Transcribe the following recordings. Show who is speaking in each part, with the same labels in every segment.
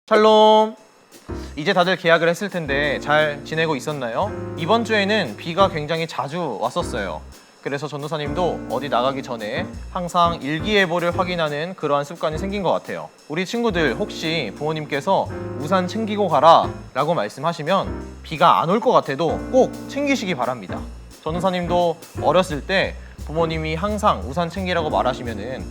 Speaker 1: 샬롬. 이제 다들 개학을 했을 텐데 잘 지내고 있었나요? 이번 주에는 비가 굉장히 자주 왔었어요. 그래서 전도사님도 어디 나가기 전에 항상 일기예보를 확인하는 그러한 습관이 생긴 것 같아요. 우리 친구들 혹시 부모님께서 우산 챙기고 가라 라고 말씀하시면 비가 안 올 것 같아도 꼭 챙기시기 바랍니다. 전도사님도 어렸을 때 부모님이 항상 우산 챙기라고 말하시면은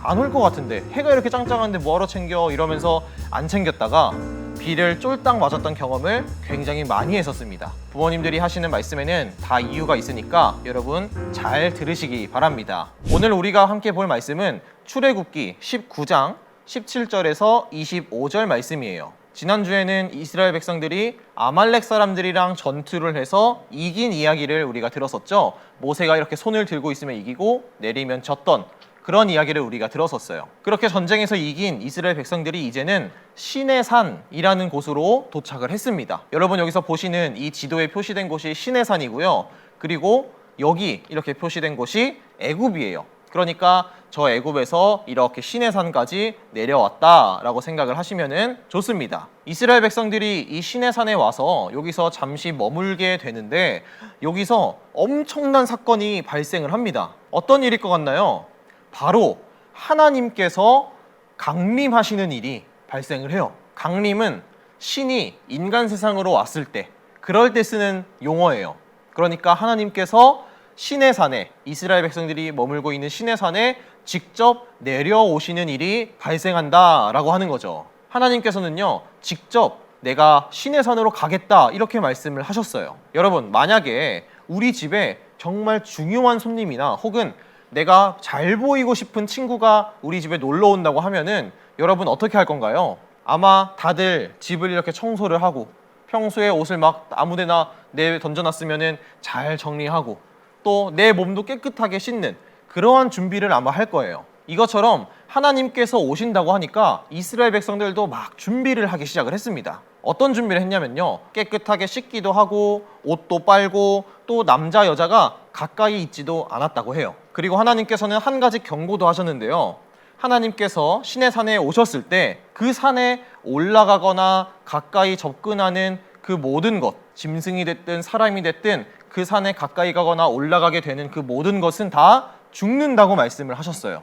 Speaker 1: 안 올 것 같은데 해가 이렇게 짱짱한데 뭐하러 챙겨 이러면서 안 챙겼다가 비를 쫄딱 맞았던 경험을 굉장히 많이 했었습니다. 부모님들이 하시는 말씀에는 다 이유가 있으니까 여러분 잘 들으시기 바랍니다. 오늘 우리가 함께 볼 말씀은 출애굽기 19장 17절에서 25절 말씀이에요. 지난주에는 이스라엘 백성들이 아말렉 사람들이랑 전투를 해서 이긴 이야기를 우리가 들었었죠. 모세가 이렇게 손을 들고 있으면 이기고 내리면 졌던 그런 이야기를 우리가 들었었어요. 그렇게 전쟁에서 이긴 이스라엘 백성들이 이제는 시내산이라는 곳으로 도착을 했습니다. 여러분 여기서 보시는 이 지도에 표시된 곳이 시내산이고요. 그리고 여기 이렇게 표시된 곳이 애굽이에요. 그러니까 저 애굽에서 이렇게 시내산까지 내려왔다라고 생각을 하시면 좋습니다. 이스라엘 백성들이 이 시내산에 와서 여기서 잠시 머물게 되는데 여기서 엄청난 사건이 발생을 합니다. 어떤 일일 것 같나요? 바로 하나님께서 강림하시는 일이 발생을 해요. 강림은 신이 인간 세상으로 왔을 때 그럴 때 쓰는 용어예요. 그러니까 하나님께서 시내산에 이스라엘 백성들이 머물고 있는 시내산에 직접 내려오시는 일이 발생한다라고 하는 거죠. 하나님께서는요 직접 내가 시내산으로 가겠다 이렇게 말씀을 하셨어요. 여러분 만약에 우리 집에 정말 중요한 손님이나 혹은 내가 잘 보이고 싶은 친구가 우리 집에 놀러 온다고 하면은 여러분 어떻게 할 건가요? 아마 다들 집을 이렇게 청소를 하고 평소에 옷을 막 아무데나 내 던져놨으면은 잘 정리하고 또 내 몸도 깨끗하게 씻는 그러한 준비를 아마 할 거예요. 이것처럼 하나님께서 오신다고 하니까 이스라엘 백성들도 막 준비를 하기 시작을 했습니다. 어떤 준비를 했냐면요. 깨끗하게 씻기도 하고 옷도 빨고 또 남자 여자가 가까이 있지도 않았다고 해요. 그리고 하나님께서는 한 가지 경고도 하셨는데요. 하나님께서 시내산에 오셨을 때 그 산에 올라가거나 가까이 접근하는 그 모든 것, 짐승이 됐든 사람이 됐든 그 산에 가까이 가거나 올라가게 되는 그 모든 것은 다 죽는다고 말씀을 하셨어요.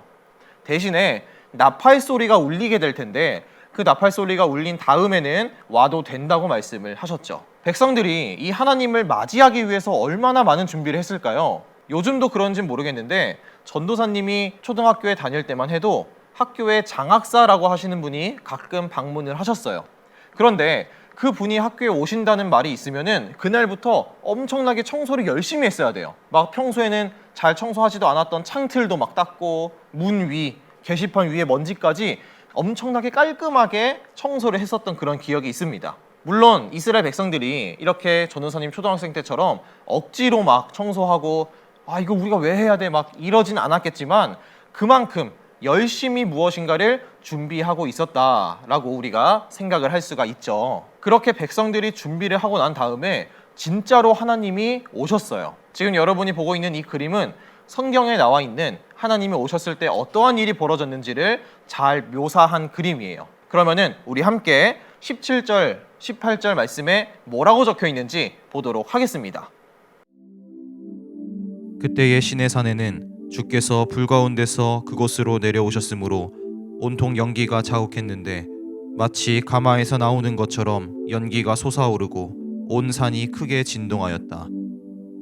Speaker 1: 대신에 나팔 소리가 울리게 될 텐데 그 나팔 소리가 울린 다음에는 와도 된다고 말씀을 하셨죠. 백성들이 이 하나님을 맞이하기 위해서 얼마나 많은 준비를 했을까요? 요즘도 그런지는 모르겠는데 전도사님이 초등학교에 다닐 때만 해도 학교에 장학사라고 하시는 분이 가끔 방문을 하셨어요. 그런데 그 분이 학교에 오신다는 말이 있으면은 그날부터 엄청나게 청소를 열심히 했어야 돼요. 막 평소에는 잘 청소하지도 않았던 창틀도 막 닦고 문 위, 게시판 위에 먼지까지 엄청나게 깔끔하게 청소를 했었던 그런 기억이 있습니다. 물론 이스라엘 백성들이 이렇게 전도사님 초등학생 때처럼 억지로 막 청소하고 이거 우리가 왜 해야 돼 막 이러진 않았겠지만 그만큼 열심히 무엇인가를 준비하고 있었다라고 우리가 생각을 할 수가 있죠. 그렇게 백성들이 준비를 하고 난 다음에 진짜로 하나님이 오셨어요. 지금 여러분이 보고 있는 이 그림은 성경에 나와 있는 하나님이 오셨을 때 어떠한 일이 벌어졌는지를 잘 묘사한 그림이에요. 그러면은 우리 함께 17절, 18절 말씀에 뭐라고 적혀 있는지 보도록 하겠습니다.
Speaker 2: 그때의 시내산에는 주께서 불 가운데서 그곳으로 내려오셨으므로 온통 연기가 자욱했는데 마치 가마에서 나오는 것처럼 연기가 솟아오르고 온 산이 크게 진동하였다.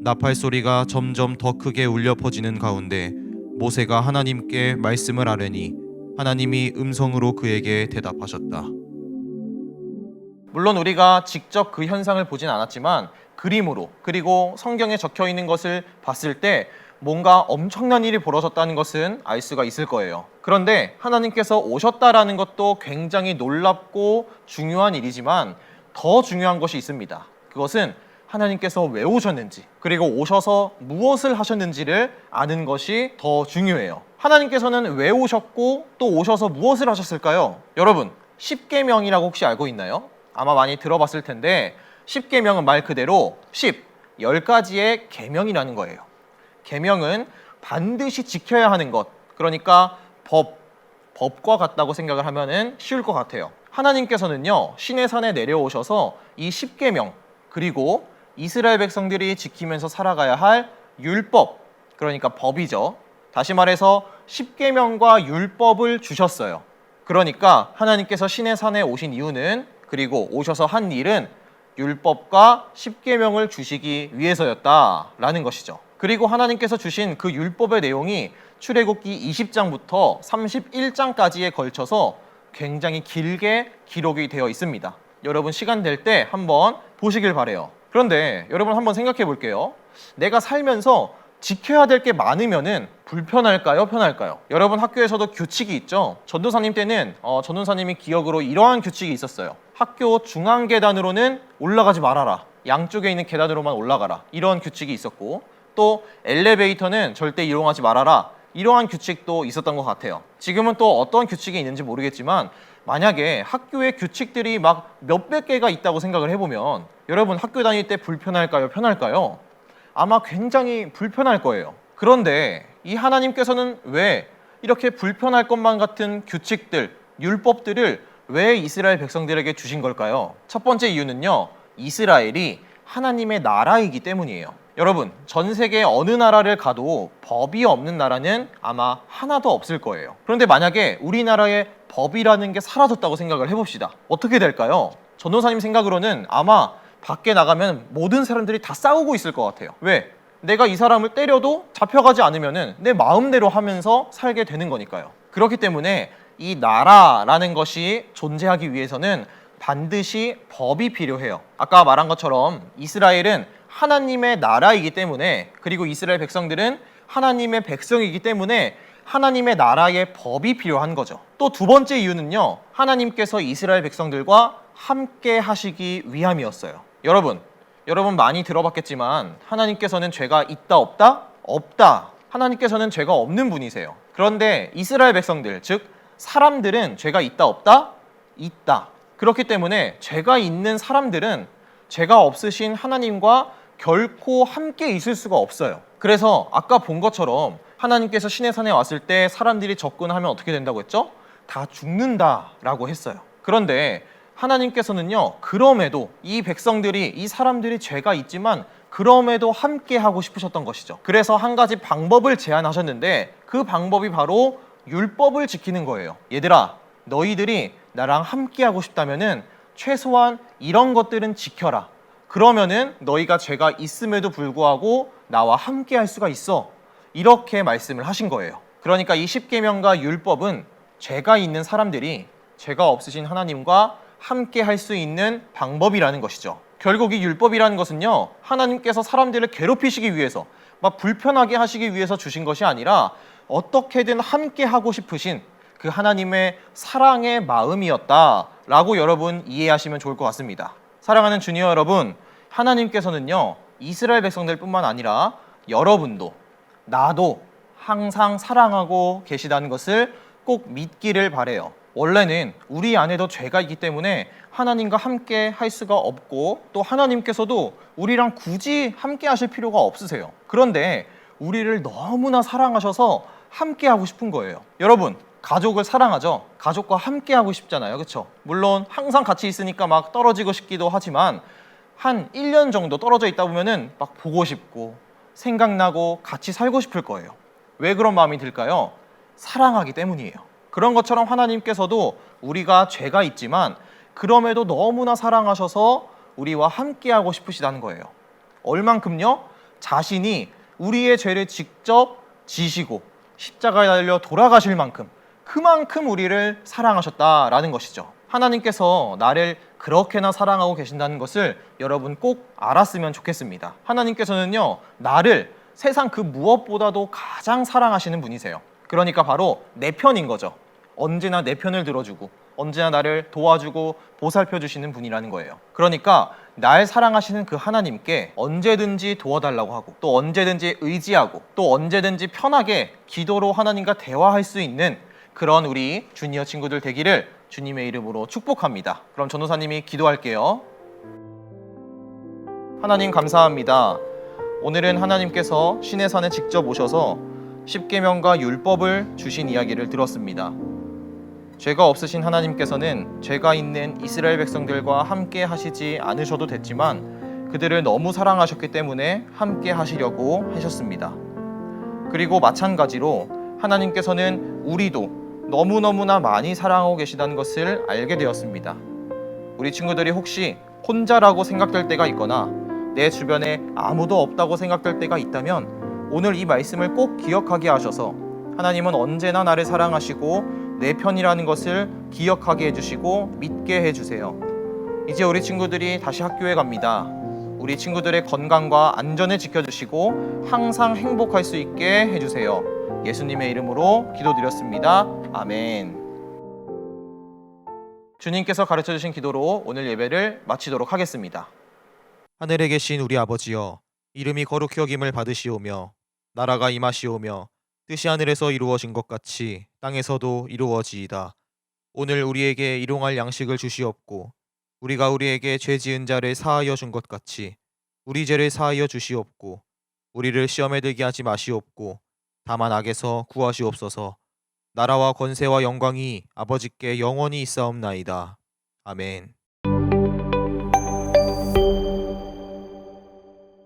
Speaker 2: 나팔 소리가 점점 더 크게 울려 퍼지는 가운데 모세가 하나님께 말씀을 아뢰니 하나님이 음성으로 그에게 대답하셨다.
Speaker 1: 물론 우리가 직접 그 현상을 보진 않았지만 그림으로 그리고 성경에 적혀 있는 것을 봤을 때 뭔가 엄청난 일이 벌어졌다는 것은 알 수가 있을 거예요. 그런데 하나님께서 오셨다라는 것도 굉장히 놀랍고 중요한 일이지만 더 중요한 것이 있습니다. 그것은 하나님께서 왜 오셨는지 그리고 오셔서 무엇을 하셨는지를 아는 것이 더 중요해요. 하나님께서는 왜 오셨고 또 오셔서 무엇을 하셨을까요? 여러분, 십계명이라고 혹시 알고 있나요? 아마 많이 들어봤을 텐데 십계명은 말 그대로 10가지의 계명이라는 거예요. 계명은 반드시 지켜야 하는 것, 그러니까 법과 같다고 생각을 하면 쉬울 것 같아요. 하나님께서는요 시내 산에 내려오셔서 이 십계명 그리고 이스라엘 백성들이 지키면서 살아가야 할 율법, 그러니까 법이죠. 다시 말해서 십계명과 율법을 주셨어요. 그러니까 하나님께서 시내 산에 오신 이유는, 그리고 오셔서 한 일은 율법과 십계명을 주시기 위해서였다라는 것이죠. 그리고 하나님께서 주신 그 율법의 내용이 출애굽기 20장부터 31장까지에 걸쳐서 굉장히 길게 기록이 되어 있습니다. 여러분 시간 될 때 한번 보시길 바래요. 그런데 여러분 한번 생각해 볼게요. 내가 살면서 지켜야 될 게 많으면은 불편할까요? 편할까요? 여러분 학교에서도 규칙이 있죠. 전도사님 때는 전도사님이 기억으로 이러한 규칙이 있었어요. 학교 중앙 계단으로는 올라가지 말아라. 양쪽에 있는 계단으로만 올라가라. 이런 규칙이 있었고, 또 엘리베이터는 절대 이용하지 말아라. 이러한 규칙도 있었던 것 같아요. 지금은 또 어떤 규칙이 있는지 모르겠지만 만약에 학교에 규칙들이 막 몇백 개가 있다고 생각을 해보면 여러분 학교 다닐 때 불편할까요? 편할까요? 아마 굉장히 불편할 거예요. 그런데 이 하나님께서는 왜 이렇게 불편할 것만 같은 규칙들, 율법들을 왜 이스라엘 백성들에게 주신 걸까요? 첫 번째 이유는요, 이스라엘이 하나님의 나라이기 때문이에요. 여러분, 전 세계 어느 나라를 가도 법이 없는 나라는 아마 하나도 없을 거예요. 그런데 만약에 우리나라에 법이라는 게 사라졌다고 생각을 해봅시다. 어떻게 될까요? 전도사님 생각으로는 아마 밖에 나가면 모든 사람들이 다 싸우고 있을 것 같아요. 왜? 내가 이 사람을 때려도 잡혀가지 않으면 내 마음대로 하면서 살게 되는 거니까요. 그렇기 때문에 이 나라라는 것이 존재하기 위해서는 반드시 법이 필요해요. 아까 말한 것처럼 이스라엘은 하나님의 나라이기 때문에, 그리고 이스라엘 백성들은 하나님의 백성이기 때문에 하나님의 나라의 법이 필요한 거죠. 또 두 번째 이유는요, 하나님께서 이스라엘 백성들과 함께 하시기 위함이었어요. 여러분 많이 들어봤겠지만 하나님께서는 죄가 있다 없다? 없다. 하나님께서는 죄가 없는 분이세요. 그런데 이스라엘 백성들, 즉 사람들은 죄가 있다 없다? 있다. 그렇기 때문에 죄가 있는 사람들은 죄가 없으신 하나님과 결코 함께 있을 수가 없어요. 그래서 아까 본 것처럼 하나님께서 시내산에 왔을 때 사람들이 접근하면 어떻게 된다고 했죠? 다 죽는다라고 했어요. 그런데 하나님께서는요, 그럼에도 이 백성들이, 이 사람들이 죄가 있지만 그럼에도 함께 하고 싶으셨던 것이죠. 그래서 한 가지 방법을 제안하셨는데 그 방법이 바로 율법을 지키는 거예요. 얘들아, 너희들이 나랑 함께 하고 싶다면은 최소한 이런 것들은 지켜라. 그러면은 너희가 죄가 있음에도 불구하고 나와 함께 할 수가 있어. 이렇게 말씀을 하신 거예요. 그러니까 이 십계명과 율법은 죄가 있는 사람들이 죄가 없으신 하나님과 함께 할 수 있는 방법이라는 것이죠. 결국 이 율법이라는 것은요, 하나님께서 사람들을 괴롭히시기 위해서, 막 불편하게 하시기 위해서 주신 것이 아니라 어떻게든 함께 하고 싶으신 그 하나님의 사랑의 마음이었다라고 여러분 이해하시면 좋을 것 같습니다. 사랑하는 주니어 여러분, 하나님께서는요, 이스라엘 백성들뿐만 아니라 여러분도 나도 항상 사랑하고 계시다는 것을 꼭 믿기를 바래요. 원래는 우리 안에도 죄가 있기 때문에 하나님과 함께 할 수가 없고, 또 하나님께서도 우리랑 굳이 함께 하실 필요가 없으세요. 그런데 우리를 너무나 사랑하셔서 함께 하고 싶은 거예요. 여러분, 가족을 사랑하죠? 가족과 함께 하고 싶잖아요. 그렇죠? 물론 항상 같이 있으니까 막 떨어지고 싶기도 하지만 한 1년 정도 떨어져 있다 보면은 막 보고 싶고 생각나고 같이 살고 싶을 거예요. 왜 그런 마음이 들까요? 사랑하기 때문이에요. 그런 것처럼 하나님께서도 우리가 죄가 있지만 그럼에도 너무나 사랑하셔서 우리와 함께하고 싶으시다는 거예요. 얼만큼요? 자신이 우리의 죄를 직접 지시고 십자가에 달려 돌아가실 만큼, 그만큼 우리를 사랑하셨다라는 것이죠. 하나님께서 나를 그렇게나 사랑하고 계신다는 것을 여러분 꼭 알았으면 좋겠습니다. 하나님께서는요, 나를 세상 그 무엇보다도 가장 사랑하시는 분이세요. 그러니까 바로 내 편인 거죠. 언제나 내 편을 들어주고 언제나 나를 도와주고 보살펴 주시는 분이라는 거예요. 그러니까 날 사랑하시는 그 하나님께 언제든지 도와달라고 하고, 또 언제든지 의지하고, 또 언제든지 편하게 기도로 하나님과 대화할 수 있는 그런 우리 주니어 친구들 되기를 주님의 이름으로 축복합니다. 그럼 전도사님이 기도할게요. 하나님 감사합니다. 오늘은 하나님께서 시내산에 직접 오셔서 십계명과 율법을 주신 이야기를 들었습니다. 죄가 없으신 하나님께서는 죄가 있는 이스라엘 백성들과 함께 하시지 않으셔도 됐지만 그들을 너무 사랑하셨기 때문에 함께 하시려고 하셨습니다. 그리고 마찬가지로 하나님께서는 우리도 너무너무나 많이 사랑하고 계시다는 것을 알게 되었습니다. 우리 친구들이 혹시 혼자라고 생각될 때가 있거나 내 주변에 아무도 없다고 생각될 때가 있다면 오늘 이 말씀을 꼭 기억하게 하셔서 하나님은 언제나 나를 사랑하시고 내 편이라는 것을 기억하게 해주시고 믿게 해주세요. 이제 우리 친구들이 다시 학교에 갑니다. 우리 친구들의 건강과 안전을 지켜주시고 항상 행복할 수 있게 해주세요. 예수님의 이름으로 기도드렸습니다. 아멘. 주님께서 가르쳐주신 기도로 오늘 예배를 마치도록 하겠습니다.
Speaker 2: 하늘에 계신 우리 아버지여, 이름이 거룩히 여김을 받으시오며 나라가 임하시오며 뜻이 하늘에서 이루어진 것 같이 땅에서도 이루어지이다. 오늘 우리에게 일용할 양식을 주시옵고 우리가 우리에게 죄 지은 자를 사하여 준 것 같이 우리 죄를 사하여 주시옵고 우리를 시험에 들게 하지 마시옵고 다만 악에서 구하시옵소서. 나라와 권세와 영광이 아버지께 영원히 있사옵나이다. 아멘.